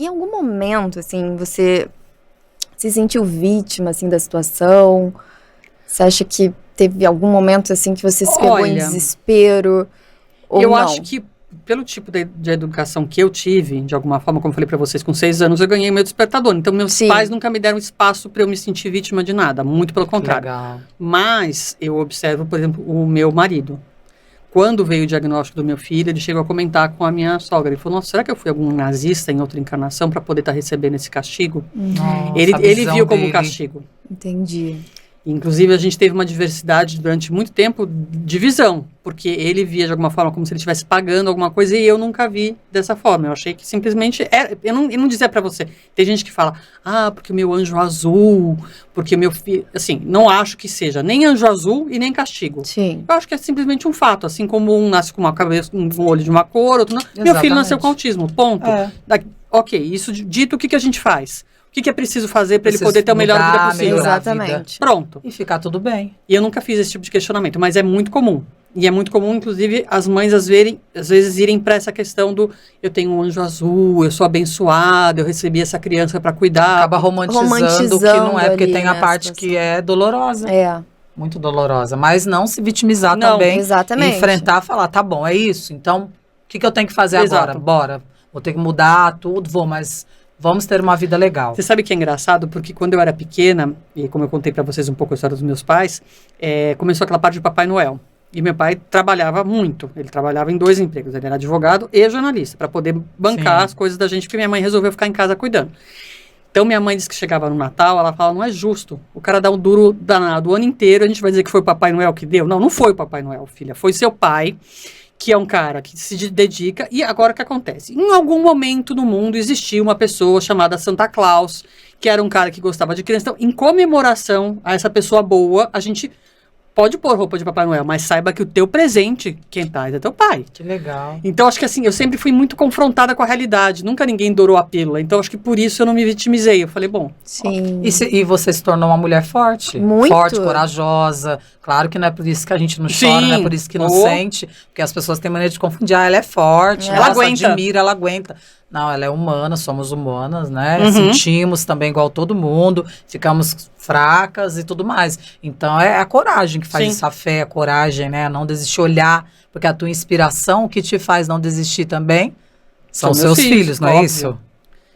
Em algum momento, assim, você se sentiu vítima, assim, da situação? Você acha que teve algum momento, assim, que você se pegou em Olha, desespero? Ou eu não? acho que pelo tipo de educação que eu tive, de alguma forma, como eu falei pra vocês, com 6 anos eu ganhei meu despertador. Então, meus Sim. pais nunca me deram espaço pra eu me sentir vítima de nada, muito pelo Que contrário. legal. Mas eu observo, por exemplo, o meu marido. Quando veio o diagnóstico do meu filho, ele chegou a comentar com a minha sogra. Ele falou, nossa, será que eu fui algum nazista em outra encarnação para poder estar recebendo esse castigo? Nossa, Ele, a ele visão viu como dele. castigo. Entendi. Inclusive, a gente teve uma diversidade durante muito tempo de visão, porque ele via de alguma forma como se ele estivesse pagando alguma coisa e eu nunca vi dessa forma. Eu achei que simplesmente... eu não dizia pra você. Tem gente que fala, porque o meu anjo azul, porque o meu filho... Assim, não acho que seja nem anjo azul e nem castigo. Sim. Eu acho que é simplesmente um fato, assim como um nasce com uma cabeça, um olho de uma cor, outro não. Meu filho nasceu com autismo, ponto. Ok, isso dito, o que a gente faz? O que é preciso fazer para ele poder ter a melhor vida possível? Exatamente. Pronto. E ficar tudo bem. E eu nunca fiz esse tipo de questionamento, mas é muito comum. E é muito comum, inclusive, as mães às vezes irem para essa questão do eu tenho um anjo azul, eu sou abençoada, eu recebi essa criança para cuidar. Acaba romantizando o que não é, porque ali, tem a né, parte situação. que é dolorosa. É. Muito dolorosa. Mas não se vitimizar Não, também. exatamente. Enfrentar, falar, tá bom, é isso. Então, o que eu tenho que fazer agora? Exato. Bora. Vou ter que mudar tudo, mas vamos ter uma vida legal. Você sabe que é engraçado? Porque quando eu era pequena, e como eu contei para vocês um pouco a história dos meus pais, começou aquela parte de Papai Noel. E meu pai trabalhava muito. Ele trabalhava em 2 empregos. Ele era advogado e jornalista, para poder bancar Sim. as coisas da gente, porque minha mãe resolveu ficar em casa cuidando. Então, minha mãe disse que chegava no Natal, ela fala, não é justo. O cara dá um duro danado o ano inteiro, a gente vai dizer que foi o Papai Noel que deu? Não foi o Papai Noel, filha. Foi seu pai, que é um cara que se dedica. E agora o que acontece? Em algum momento no mundo existia uma pessoa chamada Santa Claus, que era um cara que gostava de criança. Então, em comemoração a essa pessoa boa, a gente pode pôr roupa de Papai Noel, mas saiba que o teu presente, quem traz é teu pai. Que legal. Então, acho que assim, eu sempre fui muito confrontada com a realidade. Nunca ninguém dourou a pílula. Então, acho que por isso eu não me vitimizei. Eu falei, bom... Sim. E você se tornou uma mulher forte. Muito. Forte, corajosa. Claro que não é por isso que a gente não chora, não é por isso que não sente. Porque as pessoas têm maneira de confundir. Ela é forte, Ela aguenta. admira, ela aguenta. Não, ela é humana, somos humanas, né? Uhum. Sentimos também igual todo mundo. Ficamos fracas e tudo mais. Então, é a coragem que faz Sim. isso. A fé, a coragem, né? Não desistir, olhar. Porque a tua inspiração, o que te faz não desistir também, são São meus seus filhos, não é óbvio. isso?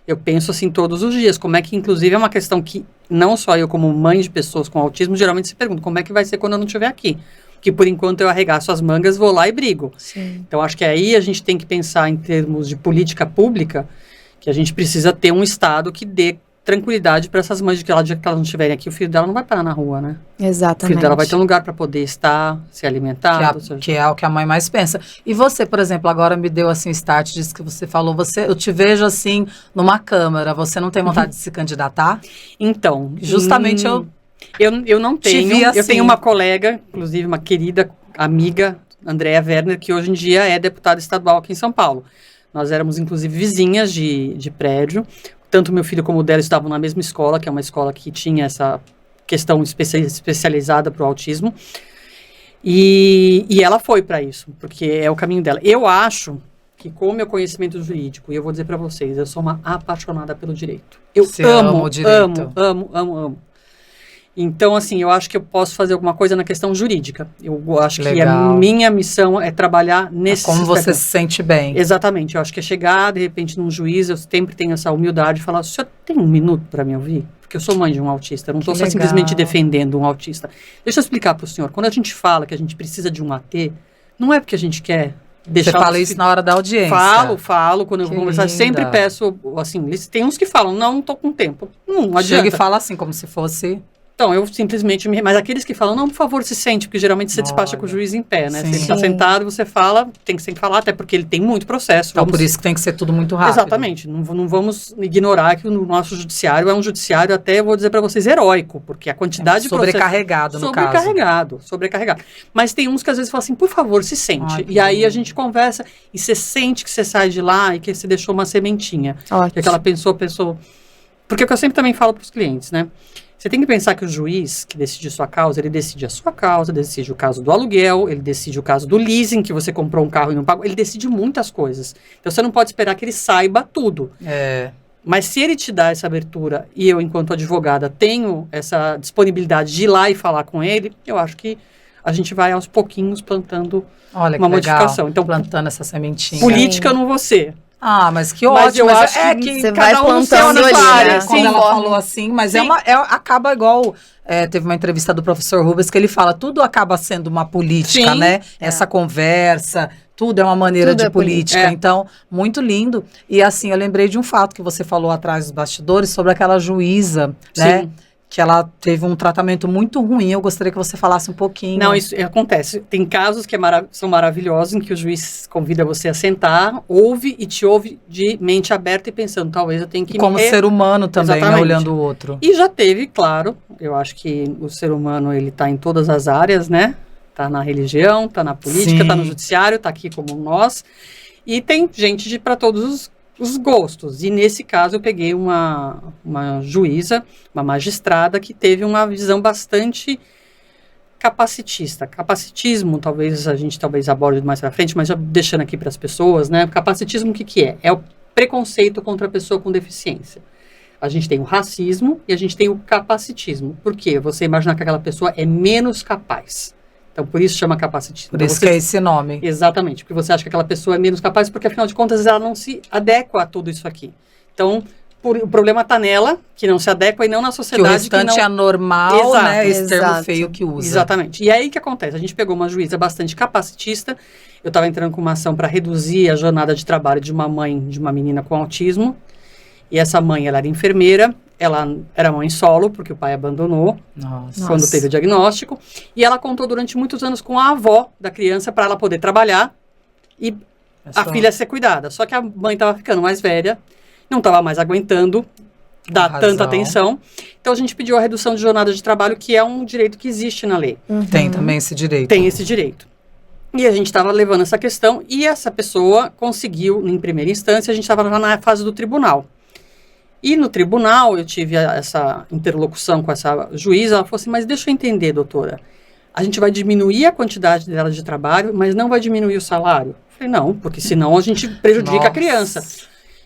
Eu penso assim todos os dias. Como é que, inclusive, é uma questão que não só eu, como mãe de pessoas com autismo, geralmente se pergunto, como é que vai ser quando eu não estiver aqui? Porque, por enquanto, eu arregaço as mangas, vou lá e brigo. Sim. Então, acho que aí a gente tem que pensar em termos de política pública, que a gente precisa ter um Estado que dê tranquilidade para essas mães de que elas não estiverem aqui, o filho dela não vai parar na rua, né? O Exatamente. filho dela vai ter um lugar para poder estar, se alimentar. Que é o que a mãe mais pensa. E você, por exemplo, agora me deu assim start, disse que você falou, eu te vejo assim numa câmara, você não tem vontade de se candidatar? Então, Justamente eu não tenho. vi assim. Eu tenho uma colega, inclusive uma querida amiga, Andréa Werner, que hoje em dia é deputada estadual aqui em São Paulo. Nós éramos, inclusive, vizinhas de prédio. Tanto meu filho como o dela estavam na mesma escola, que é uma escola que tinha essa questão especializada para o autismo. E ela foi para isso, porque é o caminho dela. Eu acho que com o meu conhecimento jurídico, e eu vou dizer para vocês, eu sou uma apaixonada pelo direito. Eu amo o direito. Amo. Então, assim, eu acho que eu posso fazer alguma coisa na questão jurídica. Eu acho que a minha missão é trabalhar nesse como você se sente bem. Exatamente. Eu acho que é chegar, de repente, num juiz, eu sempre tenho essa humildade de falar, o senhor tem um minuto para me ouvir? Porque eu sou mãe de um autista, eu não estou só simplesmente defendendo um autista. Deixa eu explicar para o senhor. Quando a gente fala que a gente precisa de um AT, não é porque a gente quer deixar... Você fala isso na hora da audiência? Falo. Quando eu vou conversar, sempre peço, assim, tem uns que falam, não estou com tempo. Não adianta. Chega e fala assim, como se fosse... Então, eu simplesmente... Mas aqueles que falam, não, por favor, se sente, porque geralmente você despacha com o juiz em pé, né? Sim. Se ele está sentado, você fala, tem que falar, até porque ele tem muito processo. Então, por isso que tem que ser tudo muito rápido. Exatamente. Não vamos ignorar que o nosso judiciário é um judiciário, até, eu vou dizer para vocês, heróico, porque a quantidade de sobrecarregado, no caso. Sobrecarregado. Mas tem uns que às vezes falam assim, por favor, se sente. E aí a gente conversa, e você sente que você sai de lá e que você deixou uma sementinha. Que aquela pessoa pensou... Porque é o que eu sempre também falo para os clientes, né? Você tem que pensar que o juiz que decide sua causa, ele decide a sua causa, decide o caso do aluguel, ele decide o caso do leasing, que você comprou um carro e não pagou, ele decide muitas coisas. Então, você não pode esperar que ele saiba tudo. Mas se ele te dá essa abertura e eu, enquanto advogada, tenho essa disponibilidade de ir lá e falar com ele, eu acho que a gente vai aos pouquinhos plantando Olha que uma legal, modificação. Então, plantando essa sementinha. política eu não vou ser. Ah, mas que Mas ótimo. eu Mas acho que você cada vai um no seu, plantando na ali, sua né? área. Quando Sim. ela falou assim, mas Sim. acaba igual, teve uma entrevista do professor Rubens que ele fala, tudo acaba sendo uma política, Sim. né? Essa conversa, tudo é uma maneira Tudo de é política. política. Então, muito lindo. E assim, eu lembrei de um fato que você falou atrás dos bastidores sobre aquela juíza, né? Sim. Que ela teve um tratamento muito ruim. Eu gostaria que você falasse um pouquinho. Não, isso acontece. Tem casos que são maravilhosos, em que o juiz convida você a sentar, ouve e te ouve de mente aberta e pensando, talvez eu tenha que Como ser humano também, né? Exatamente. Olhando o outro. E já teve, claro, eu acho que o ser humano, ele tá em todas as áreas, né? Tá na religião, tá na política, Sim. tá no judiciário, tá aqui como nós. E tem gente para todos os gostos. E nesse caso eu peguei uma juíza, uma magistrada, que teve uma visão bastante capacitista. Capacitismo, talvez a gente aborde mais para frente, mas já deixando aqui para as pessoas, né? Capacitismo, o que é? É o preconceito contra a pessoa com deficiência. A gente tem o racismo e a gente tem o capacitismo. Por quê? Você imaginar que aquela pessoa é menos capaz. Então, por isso chama capacitismo. Por Então, isso que é esse nome. Exatamente, porque você acha que aquela pessoa é menos capaz, porque afinal de contas ela não se adequa a tudo isso aqui. Então, o problema está nela, que não se adequa, e não na sociedade. Que o restante é anormal, Exato. né? Esse termo Exato. feio que usa. Exatamente. E aí o que acontece? A gente pegou uma juíza bastante capacitista. Eu estava entrando com uma ação para reduzir a jornada de trabalho de uma mãe de uma menina com autismo. E essa mãe, ela era enfermeira, ela era mãe solo, porque o pai abandonou Nossa. quando teve o diagnóstico. E ela contou durante muitos anos com a avó da criança para ela poder trabalhar e a filha ser cuidada. Só que a mãe estava ficando mais velha, não estava mais aguentando dar Com tanta razão. atenção. Então a gente pediu a redução de jornada de trabalho, que é um direito que existe na lei. Tem também esse direito. Tem esse direito. E a gente estava levando essa questão e essa pessoa conseguiu, em primeira instância, a gente estava lá na fase do tribunal. E no tribunal eu tive essa interlocução com essa juíza, ela falou assim, mas deixa eu entender, doutora, a gente vai diminuir a quantidade dela de trabalho, mas não vai diminuir o salário? Eu falei, não, porque senão a gente prejudica a Nossa. criança.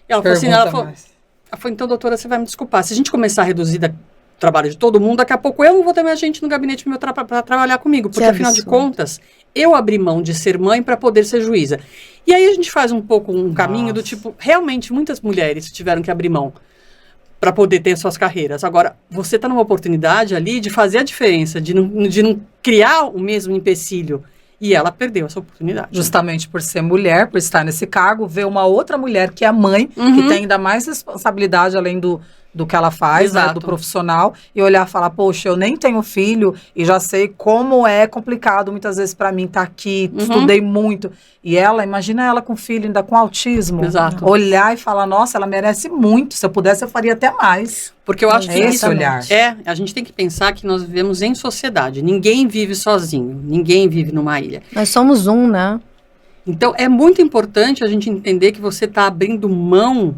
E ela falou assim, Pergunta ela falou, mais. então, doutora, você vai me desculpar, se a gente começar a reduzir o trabalho de todo mundo, daqui a pouco eu não vou ter mais gente no gabinete para trabalhar comigo, porque afinal de absurdo. contas, eu abri mão de ser mãe para poder ser juíza. E aí a gente faz um pouco um caminho do Nossa. tipo, realmente muitas mulheres tiveram que abrir mão para poder ter suas carreiras. Agora, você está numa oportunidade ali de fazer a diferença, de não criar o mesmo empecilho. E ela perdeu essa oportunidade. Justamente por ser mulher, por estar nesse cargo, ver uma outra mulher que é mãe, que Uhum. tem ainda mais responsabilidade além do que ela faz, né, Exato. do profissional, e olhar e falar, poxa, eu nem tenho filho e já sei como é complicado muitas vezes pra mim estar aqui, Uhum. estudei muito. E ela, imagina ela com filho ainda com autismo. Exato. Olhar e falar, nossa, ela merece muito, se eu pudesse eu faria até mais. Porque eu acho É que esse isso olhar. a gente tem que pensar que nós vivemos em sociedade. Ninguém vive sozinho, ninguém vive numa ilha. Nós somos um, né? Então, é muito importante a gente entender que você está abrindo mão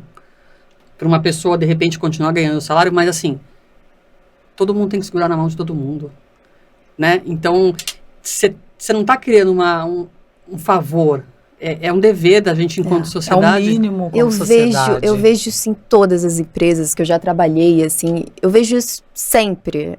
para uma pessoa, de repente, continuar ganhando o salário, mas assim, todo mundo tem que segurar na mão de todo mundo, né? Então, você não está criando um favor, é um dever da gente enquanto É o sociedade. mínimo como Eu sociedade. vejo isso em todas as empresas que eu já trabalhei, assim, eu vejo isso sempre.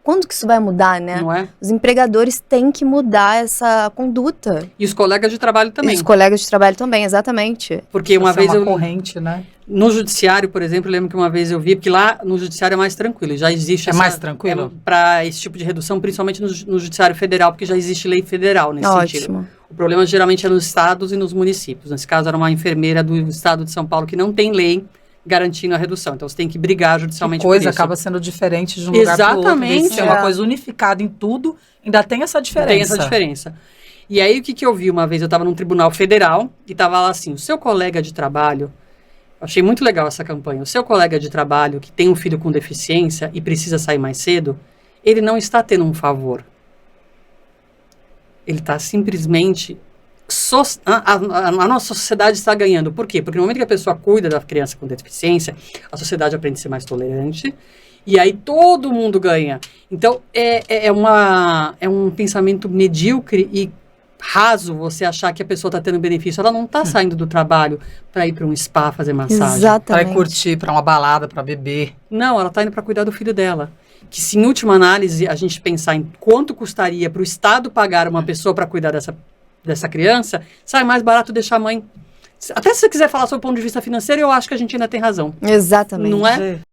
Quando que isso vai mudar, né? Não é? Os empregadores têm que mudar essa conduta. E os colegas de trabalho também. E os colegas de trabalho também, exatamente. Porque uma Essa vez é uma eu... corrente, né? No judiciário, por exemplo, eu lembro que uma vez eu vi, porque lá no judiciário é mais tranquilo, já existe É mais tranquilo? Para esse tipo de redução, principalmente no judiciário federal, porque já existe lei federal nesse sentido. Ótimo. O problema geralmente é nos estados e nos municípios. Nesse caso era uma enfermeira do estado de São Paulo que não tem lei garantindo a redução. Então você tem que brigar judicialmente Coisa por isso. acaba sendo diferente de um lugar para outro. Exatamente. Se é uma coisa unificada em tudo, ainda tem essa diferença. Tem essa diferença. E aí o que eu vi uma vez? Eu estava num tribunal federal e estava lá assim, o seu colega de trabalho, eu achei muito legal essa campanha, o seu colega de trabalho que tem um filho com deficiência e precisa sair mais cedo, ele não está tendo um favor. Ele está simplesmente... A nossa sociedade está ganhando. Por quê? Porque no momento que a pessoa cuida da criança com deficiência, a sociedade aprende a ser mais tolerante e aí todo mundo ganha. Então, é um pensamento medíocre e raso você achar que a pessoa está tendo benefício. Ela não está saindo do trabalho para ir para um spa fazer massagem. Exatamente. Pra ir curtir, pra uma balada, pra beber. Não, ela está indo para cuidar do filho dela. Que se em última análise a gente pensar em quanto custaria para o Estado pagar uma pessoa para cuidar dessa criança, sai mais barato deixar a mãe. Até se você quiser falar sobre o ponto de vista financeiro, eu acho que a gente ainda tem razão. Exatamente. Não é?